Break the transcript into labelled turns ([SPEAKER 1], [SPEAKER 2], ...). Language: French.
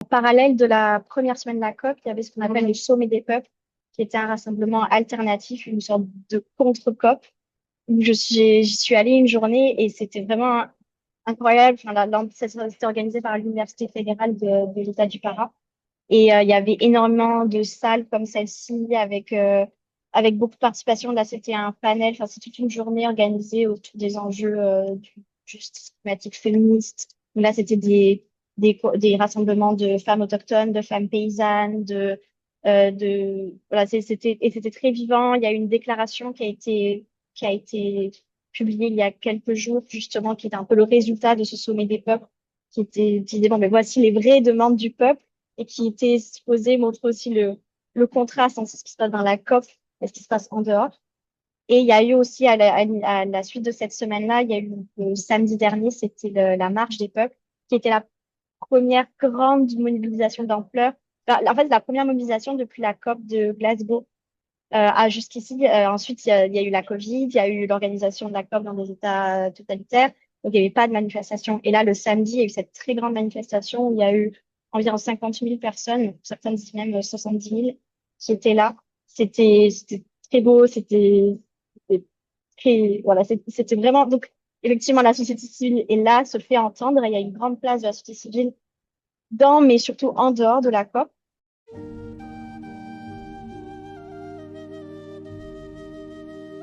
[SPEAKER 1] parallèle de la première semaine de la COP, il y avait ce qu'on appelle le Sommet des peuples, qui était un rassemblement alternatif, une sorte de contre-COP, où j'y suis allée une journée et c'était vraiment incroyable. Enfin, c'était organisé par l'Université fédérale de l'État du Pará. Et il y avait énormément de salles comme celle-ci avec beaucoup de participation. Là, c'était un panel, enfin, c'est toute une journée organisée autour des enjeux du justice climatique féministe. Donc là, c'était des rassemblements de femmes autochtones, de femmes paysannes, voilà, c'était très vivant. Il y a eu une déclaration qui a été publiée il y a quelques jours, justement, qui était un peu le résultat de ce sommet des peuples, qui disait, bon, mais voici les vraies demandes du peuple et qui était supposé montrer aussi le contraste entre ce qui se passe dans la COP et ce qui se passe en dehors. Et il y a eu aussi, à la suite de cette semaine-là, il y a eu le samedi dernier, c'était la marche des peuples, qui était la première grande mobilisation d'ampleur. Enfin, en fait, la première mobilisation depuis la COP de Glasgow jusqu'ici. Ensuite, il y a eu la Covid, il y a eu l'organisation de la COP dans des États totalitaires. Donc, il n'y avait pas de manifestation. Et là, le samedi, il y a eu cette très grande manifestation où il y a eu environ 50 000 personnes, certaines disent même 70 000, qui étaient là. C'était très beau, c'était voilà, c'était vraiment, donc, effectivement, la société civile est là, se fait entendre. Et il y a une grande place de la société civile dans, mais surtout en dehors de la COP.